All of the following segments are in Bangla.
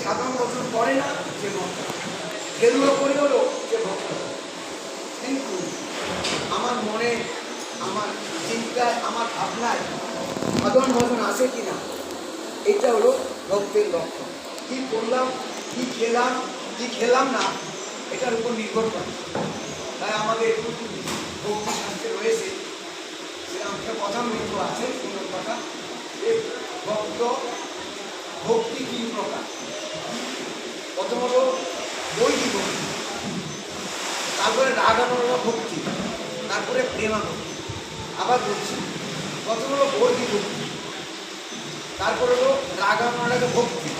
সাধারণ বছর করে না সে ভক্ত, গেরুয়া করে হলো সে ভক্ত। কিন্তু আমার মনে, আমার চিন্তায়, আমার ভাবনায় সাধারণ ভজন আসে কিনা, এটা হলো ভক্তের লক্ষ্য। কি করলাম, কি খেলাম, কি খেলাম না, এটার উপর নির্ভর করে। তাই আমাদের ভক্তি শাস্ত্রে রয়েছে, সেরকম একটা কথা মৃত্যু আছে, সুন্দর কথা, যে ভক্ত ভক্তি তিন প্রকার। প্রথম হলো বৈদিক ভক্তি, তারপরে রাগানুরাগ ভক্তি, তারপরে প্রেমাভক্তি। আবার বলছি, প্রথম হলো বৈদিক ভক্তি, তারপর হলো রাগানুরাগ ভক্তি,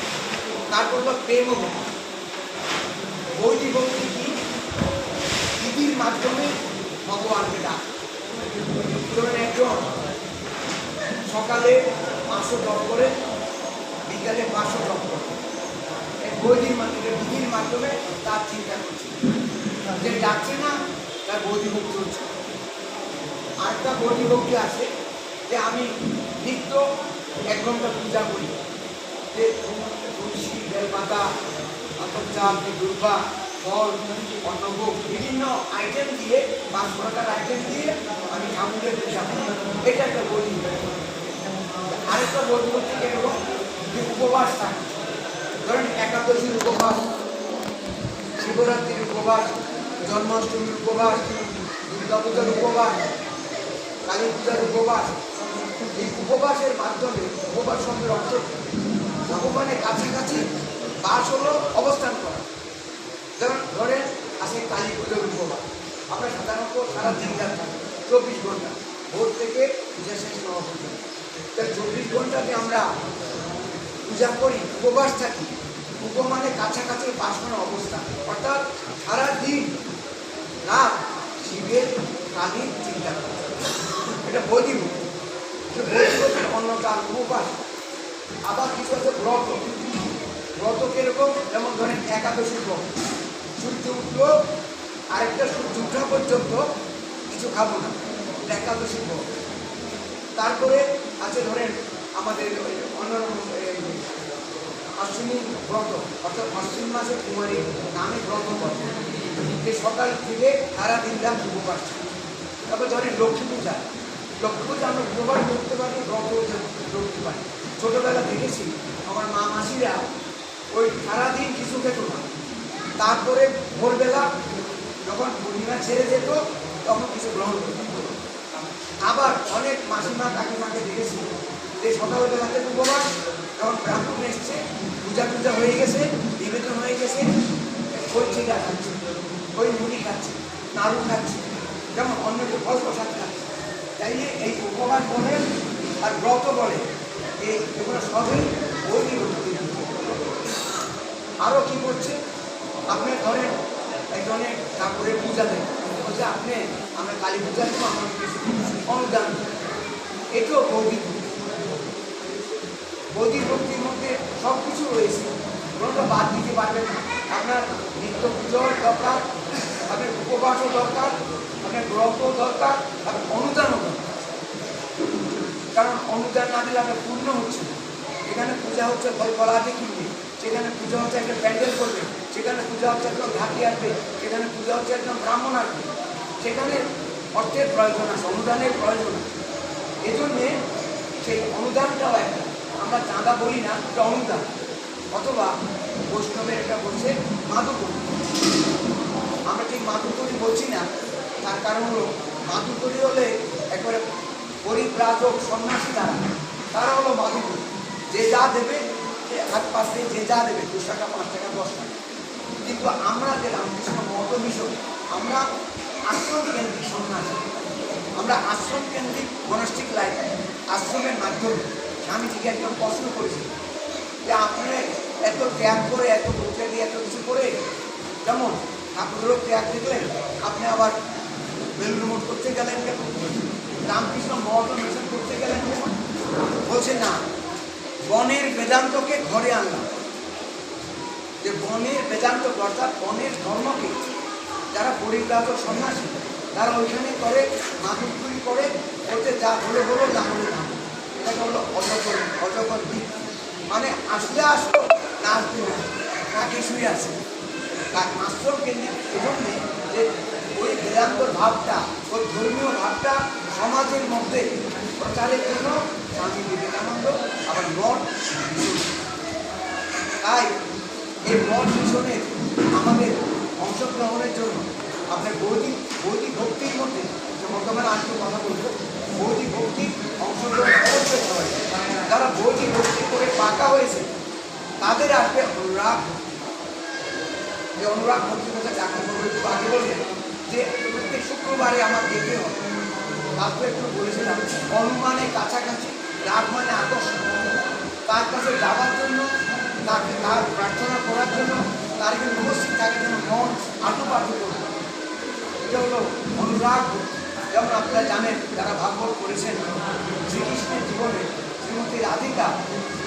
তারপর হলো প্রেম ভক্তি। বৈদিক ভক্তি কি? বিধির মাধ্যমে ভগবানকে ডাক। ধরুন একজন সকালে 500 জপ করে, বিকালে 500 জপ করে, বৈদিক মাধ্যমে, বিধির মাধ্যমে তার চিন্তা করছে, যে ডাকছে না, তার বৈদিক ভক্তি হচ্ছে। আরেকটা বৈদিক ভক্তি আছে, যে আমি নিত্য 1 ঘন্টা পূজা করি, যে তুলসী, বেলপাতা, চাল, দুর্বা, ফল, অন্নভোগ, বিভিন্ন আইটেম দিয়ে, 5 প্রকার আইটেম দিয়ে আমি ঠাকুরের পূজা করি। এটা একটা বৈদিক ভক্তি। আরেকটা বৈদিক ভক্তি হলো যে উপবাস থাকে। ধরেন একাদশীর উপবাস, শিবরাত্রির উপবাস, জন্মাষ্টমীর উপবাস, দুর্গা পূজার উপবাস, কালী পূজার উপবাস। এই উপবাসের মাধ্যমে, উপবাস শব্দের অর্থ ভগবানের কাছাকাছি বাস হলো অবস্থান করা। যেমন ধরেন আসে কালী পুজোর উপবাস, আমরা সাধারণত সারা দিন থাকি, 24 ঘন্টা, ভোর থেকে পূজা শেষ হওয়া পর্যন্ত। 24 ঘন্টাতে আমরা পূজা করি, উপবাস থাকি। উপমানে কাছাকাছি বাস করার অবস্থা, অর্থাৎ সারাদিন রাত শিবের কালীর চিন্তা করা। এটা বৈদিক ভক্তি। অন্যটা উপবাস। আবার কিছু আছে ব্রত। ব্রত কিরকম? যেমন ধরেন একাদশী ব্রত, সূর্য উঠলো আরেকটা সূর্য উঠা পর্যন্ত কিছু খাবো না, একাদশী ব্রত। তারপরে আছে ধরেন আমাদের অন্য অশ্বিনী ব্রত, অর্থাৎ অশ্বিন মাসে কুমারী নামে ব্রত করে, যে সকাল থেকে সারাদিন রাত উপবাস। তারপর ধরেন লক্ষ্মী পূজা। লক্ষ্মী পূজা আমরা উপবাস করতে পারি, ব্রত করতে পারি। ছোটোবেলা দেখেছি আমার মা মাসিরা ওই সারাদিন কিছু খেত না, তারপরে ভোরবেলা যখন পূর্ণিমা ছেড়ে যেত তখন কিছু গ্রহণ করত। আবার অনেক মাসিমা কাকিমাকে দেখেছি যে সকালবেলাতে উপবাস, যখন ব্রাহ্মণ এসছে, পূজা টুজা হয়ে গেছে, নিবেদন হয়ে গেছে, ওই চিকা খাচ্ছে, ওই মুড়ি খাচ্ছে, নাড়ু খাচ্ছে, যেমন অন্য যে ফল প্রসাদ খাচ্ছে। তাইলে এই উপবাস বলে আর ব্রত বলে, এগুলো সবই বৈদিক ভক্তি। আরও কী করছে, আপনি ধরেন একজনে ঠাকুরের পূজা দেন, বলছে আপনি আমরা কালী পূজা দেবো, আমার কিছু অনুদান। এটাও বৈদিক ভক্তি। বৈদিক ভক্তির মধ্যে সব কিছু রয়েছে, কোনোটা বাদ দিতে পারবেন না। আপনার নিত্য পুজোর দরকার, আপনার উপবাসও দরকার, আপনার ব্রতও দরকার, আপনার অনুদানও দরকার। কারণ অনুদান না দিলে আপনার পূর্ণ হচ্ছে না। এখানে পূজা হচ্ছে ফলাদি কিনবে, সেখানে পূজা হচ্ছে একটা প্যান্ডেল করবে, সেখানে পূজা হচ্ছে একজন ঘাটি আসবে, সেখানে পূজা হচ্ছে একজন ব্রাহ্মণ আসবে, সেখানে অর্থের প্রয়োজন আছে, অনুদানের প্রয়োজন আছে। এজন্যে সেই অনুদানটাও একটা, আমরা চাঁদা বলি না, এটা অনুদান। অথবা বৈষ্ণবের এটা বলছে মাধুকরী। আমরা ঠিক মাধুকরী বলছি না, তার কারণ হলো মাধুকরী হলে একবারে পরিব্রাজক সন্ন্যাসী, তারা হলো মাধুকরী। যে যা দেবে, সে হাত পাশ দিয়ে যে যা দেবে, 2 টাকা, 5 টাকা, 10 টাকা। কিন্তু আমরা যে রামকৃষ্ণ মঠ মিশন, আমরা আশ্রম কেন্দ্রিক সন্ন্যাসী, আমরা আশ্রম কেন্দ্রিক মনস্টিক লাইফ। আশ্রমের মাধ্যমে স্বামীজিকে একজন প্রশ্ন করেছিল যে আপনি এত ত্যাগ করে, এত বুঝে দিয়ে, এত কিছু করে, যেমন ঠাকুরেরও ত্যাগ দেখলেন, আপনি আবার বেলুড় মঠ করতে গেলেন কেন? রামকৃষ্ণ মঠ মিশন করতে গেলেন কেন? বলছে না, বনের বেদান্তকে ঘরে আনলাম। যে বনের বেদান্ত, অর্থাৎ বনের ধর্মকে যারা পরিব্রাজক সন্ন্যাসী, তারা ওইখানে করে, মাধুকরী করে, করতে যা হলে হলো, না হলে না। এটাকে হলো অজগর দিক, মানে আসলে আসলো, না আসলে না। ছুটে আসে। তার আশ্রম কেন্দ্রিক এজন্য যে ওই বেদান্তর ভাবটা, ওই ধর্মীয় ভাবটা সমাজের মধ্যে প্রচারের জন্য স্বামী বিবেকানন্দ আবার মঠ মিশন। তাই এই মঠ মিশনের আমাদের অংশগ্রহণের জন্য আপনার বৌদ্ধিক ভক্তির মধ্যে যে বর্তমানে আজকে কথা বলবো, বৌদ্ধিক ভক্তি অংশগ্রহণ অবশ্যই সবাই। যারা বৌদ্ধিক ভক্তি করে পাকা হয়েছে তাদের আসবে অনুরাগ। যে অনুরাগ ভক্তির কথা চাকরি করবো একটু আগে বলবেন যে প্রত্যেক শুক্রবারে আমার যেতে হবে। তারপরে একটু বলেছিলাম অনুমানের কাছাকাছি, রাগ মানে আকর্ষণ। তার কাছে যাওয়ার জন্য, তাকে তার প্রার্থনা করার জন্য, তার এখানে উপস্থিত থাকার জন্য মন আটুপাটু করবে। এটা হলো অনুরাগ ভক্তি। যেমন আপনারা জানেন যারা ভাগবত করেছেন, শ্রীকৃষ্ণের জীবনে শ্রীমতী রাধিকা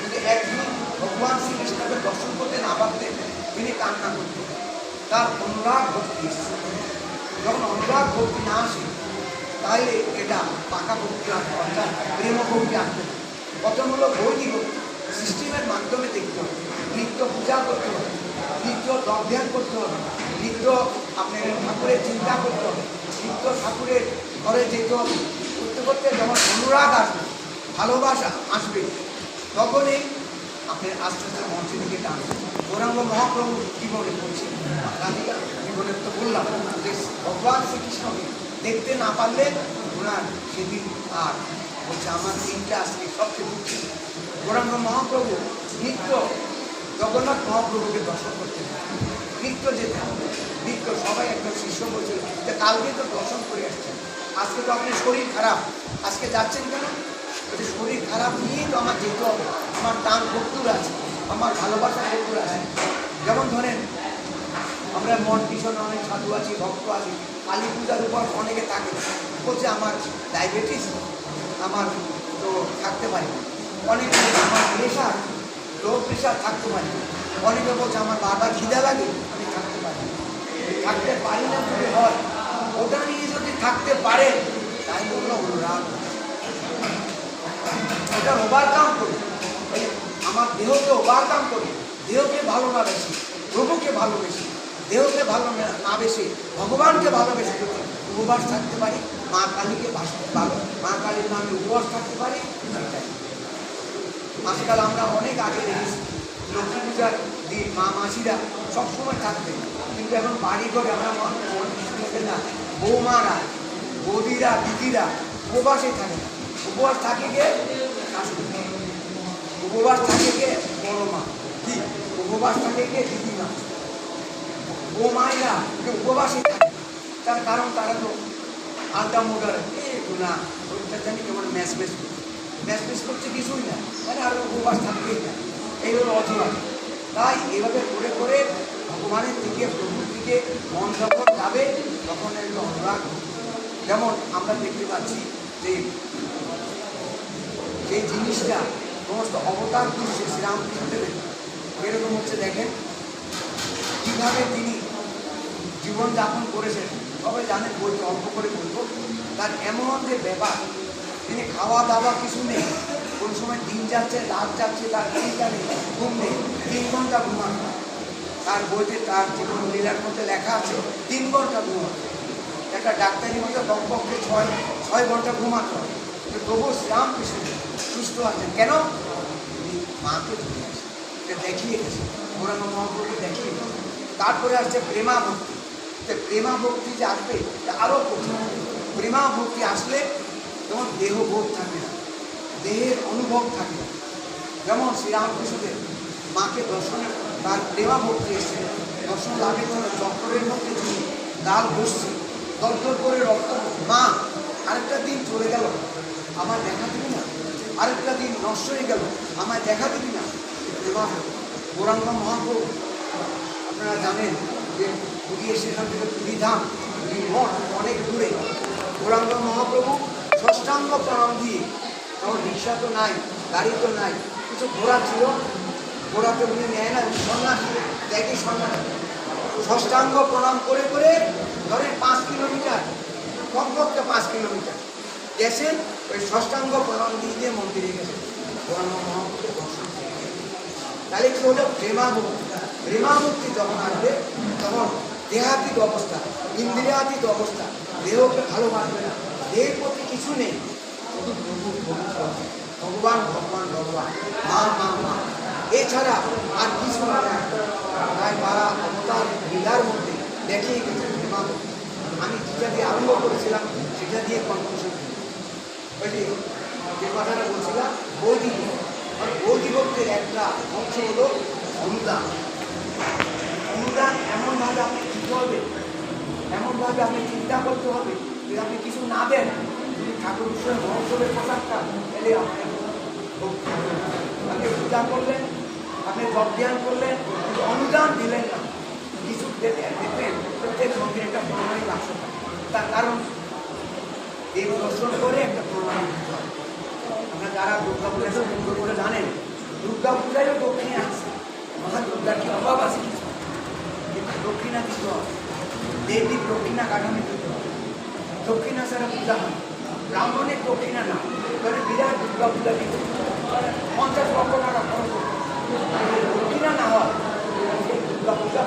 যদি একদিন ভগবান শ্রীকৃষ্ণকে দর্শন করতে না পারতেন তিনি কান্না করতেন। তার অনুরাগ ভক্তি এসেছে। যখন অনুরাগ ভক্তি না আসে তাহলে এটা পাকা ভক্তি আসবে, অর্থাৎ প্রেম ভক্তি আসবে না। প্রথম হলো বৈদিক ভক্তি, সিস্টেমের মাধ্যমে দেখতে হবে। নিত্য পূজা করতে হবে, নিত্য অধ্যয়ন করতে হবে, নিত্য আপনার ঠাকুরের চিন্তা করতে হবে, নিত্য ঠাকুরের ঘরে যেতে হবে। করতে করতে যখন অনুরাগ আসবে, ভালোবাসা আসবে, তখনই আপনার আস্তে আস্তে মঞ্চের দিকে টানবে। গৌরাঙ্গ মহাপ্রভু জীবনে বলছে, রাধিকা জীবনে তো বললাম যে ভগবান শ্রীকৃষ্ণকে দেখতে না পারলে ওনার সেদিন আর বলছে আমার দিনটা আজকে সবচেয়ে দুঃখী। গৌরাঙ্গ মহাপ্রভু নিত্য জগন্নাথ মহাপ্রভুকে দর্শন করতে নিত্য যেতে হবে। নিত্য সবাই একজন শিষ্য বলছিল যে কালকে তো দর্শন করে আসছেন, আজকে তো আপনার শরীর খারাপ, আজকে যাচ্ছেন কেন? বলছে শরীর খারাপ নিয়েই তো আমার যেতে হবে, আমার টান ভক্তুর আছে, আমার ভালোবাসার ভক্তুর আছে। যেমন ধরেন আমরা মঠ মিশনে অনেক সাধু আছি, ভক্ত আছি, কালী পূজার উপর অনেকে থাকে, বলছে আমার ডায়াবেটিস, আমার তো থাকতে পারি না। অনেকে আমার প্রেশার, লো প্রেশার, থাকতে পারি না। অনেকে বলছে আমার বারবার খিদা লাগে, আমি থাকতে পারি না। থাকতে পারি না যদি হয়, ওটা নিয়ে যদি থাকতে পারে তাই বললো অনুরাগ। ওটা ওভারকাম করি, আমার দেহকে ওভারকাম করি, দেহকে ভালো না বেশি, প্রভুকে ভালোবেসি, দেহকে ভালো না বেশি, ভগবানকে ভালোবেসে যদি উপবাস থাকতে পারি, মা কালীকে ভালো, মা কালীর নামে উপবাস থাকতে পারি। আজকাল আমরা অনেক আগে দেখেছি লক্ষ্মী পূজার দিন মা মাসিরা সবসময় থাকবে, কিন্তু এখন বাড়ি ঘরে আমরা না, বৌমারা, বৌদিরা, দিদিরা উপবাসে থাকে না। উপবাস থাকে গিয়ে শাশুড়ি, উপবাস থাকে গিয়ে বড় মা, কি উপবাস থাকে গিয়ে দিদিমা, বৌমাইরা উপবাসে থাকে। তার কারণ তারা তো আলটা মোটার না, ওইটা জানি কেমন ম্যাচ করছে কিছুই না, মানে আর উপবাস থাকবেই না। এই হলো অজুহাত। তাই এভাবে করে করে ভগবানের দিকে, প্রভুর দিকে মন যখন যাবে তখন এগুলো অনুরাগ। যেমন আমরা দেখতে পাচ্ছি যে যে জিনিসটা সমস্ত অবতার পুরুষে শ্রীরামকৃষ্ণদেবের এরকম হচ্ছে, দেখেন কীভাবে তিনি জীবনযাপন করেছেন। সবাই জানেন, বলতে অল্প করে বলবো। তার এমন যে ব্যাপার, তিনি খাওয়া দাওয়া কিছু নেই, কোন সময় দিন যাচ্ছে রাত যাচ্ছে তার চিন্তা নেই, ঘুম নেই, 3 ঘন্টা ঘুমানো। তার বইতে তার জীবন লীলার মধ্যে লেখা আছে 3 ঘন্টা ঘুমানো। একটা ডাক্তারি মধ্যে কমপক্ষে 6 ঘন্টা ঘুমাতে হয়। তবুও শ্রীরামকৃষ্ণ সুস্থ আছেন কেন? মাকে চলে আসে, দেখিয়ে গেছে, গৌরাঙ্গ মহাপ্রভু দেখিয়ে গেছে। তারপরে আসছে প্রেমা ভক্তি। প্রেমা ভক্তি যে আসবে আরও কঠিন। প্রেমা ভক্তি আসলে যেমন দেহবোধ থাকে না, দেহের অনুভব থাকে না। যেমন শ্রীরামকৃষ্ণদেব মাকে দর্শনে তার প্রেমা ভক্তি এসছে, দর্শন লাভের জন্য চক্রের মধ্যে তিনি ডাল বসছে, দরদর করে রক্ত, মা আরেকটা দিন চলে গেল, আমার দেখা দিবি না? আরেকটা দিন নষ্ট হয়ে গেল, আমায় দেখা দিবি না? প্রেমা ভক্তি। গৌরাঙ্গ মহাপ্রভু আপনারা জানেন যে পুরী সেখান থেকে পুরী ধাম, পুরী মঠ অনেক দূরে। গৌরাঙ্গ মহাপ্রভু ষষ্ঠাঙ্গ প্রণাম দিয়ে, তখন রিক্সা তো নাই, গাড়ি তো নাই, কিছু ঘোড়া ছিল, ঘোড়াকে উনি নেয় না, সন্ন্যাসী দেখে সন্ন্যাসী, ষষ্ঠাঙ্গ প্রণাম করে করে ধরেন 5 কিলোমিটার, কমপক্ষে 5 কিলোমিটার গেছেন, ওই ষষ্ঠাঙ্গ প্রণাম দিয়ে দিয়ে মন্দিরে গেছেন। গৌরাঙ্গ মহাপ্রভু দর্শন। তাহলে কি হলো? প্রেমামুক্তি। প্রেমামুক্তি যখন আসবে তখন দেহাতীত অবস্থা, ইন্দ্রিয়াতীত অবস্থা, দেহকে ভালোবাসবে না, দেহের প্রতি কিছু নেই, শুধু প্রভু পবিত্র ভগবান ভগবান ভগবান, মা মা মা, এছাড়া আর কিছু না। তাই তারা অবতার লীলার মধ্যে দেখিয়ে গেছে প্রেমামুক্তি। আমি যেটা দিয়ে আরম্ভ করেছিলাম সেটা দিয়ে কনক্লুশন ওই যে কথাটা বলছিলাম বৈদিক, আর বৈদিকত্বের একটা অংশ হলো অনুদান। অনুদান এমনভাবে আপনি দিতে হবে, এমনভাবে আপনি চিন্তা করতে হবে যে আপনি কিছু না দেন, যদি ঠাকুর ঈশ্বরের মহোৎসবের পোশাকটা এলে আপনি পূজা করলেন, আপনি জ্ঞান করলেন, কিন্তু অনুদান দিলেন না, কিছু দেখবেন প্রত্যেক মন্দিরে একটা প্রণালী বাক্স থাকে। তার কারণ এই দর্শন করে একটা প্রণালী দিতে হয়। আপনারা যারা দুর্গা পূজা সুন্দর করে জানেন, দুর্গা পূজায়ও দক্ষিণে আছে, মহা দুর্গার কি অভাব আছে কিছু, কিন্তু দক্ষিণা দিতে হবে, দেবীর দক্ষিণা কাঠামো দিতে হবে। দক্ষিণা ছাড়া পূজা হয়, ব্রাহ্মণের দক্ষিণা না, মানে বিরাট দুর্গা পূজা দিতে 50 লক্ষ টাকা খরচ করতে, দক্ষিণা না হয় দুর্গা পূজা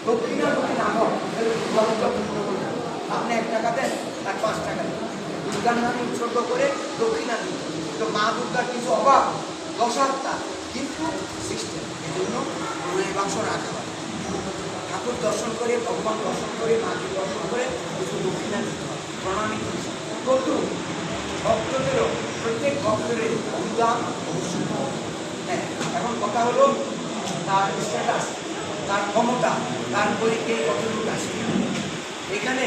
দক্ষিণা যদি না হয় তাহলে দুর্গা পূজা পূর্ণ করতে। আপনি 1 টাকা দেন, তার 5 টাকা দেন, দুর্গার নামে উৎসর্গ করে দক্ষিণা দিন। তো মা দুর্গার কিছু অভাব, দশাত্মা, কিন্তু সিস্টেম, এই জন্য প্রণয় বাক্স রাখা হয়। ঠাকুর দর্শন করে, ভগবান দর্শন করে, মাকে দর্শন করে কিছু দক্ষিণা দিতে হয়, প্রণামী করছে। কিন্তু ভক্তদেরও, প্রত্যেক ভক্তের অনুদান অবশ্যই। হ্যাঁ, এখন কথা হলো তার স্ট্যাটাস, তার ক্ষমতা, তারপরে কে কতটুকু আসে। এখানে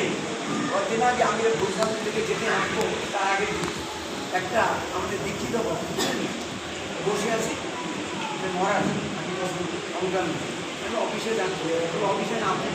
অর্জনা যে আমি বৈশাখ থেকে যেতে আসবো তার আগে একটা আমাদের দীক্ষিত বসে আছি মহারাজ, আমি অনুদান অফিসে যাচ্ছি, অফিসে না আপনি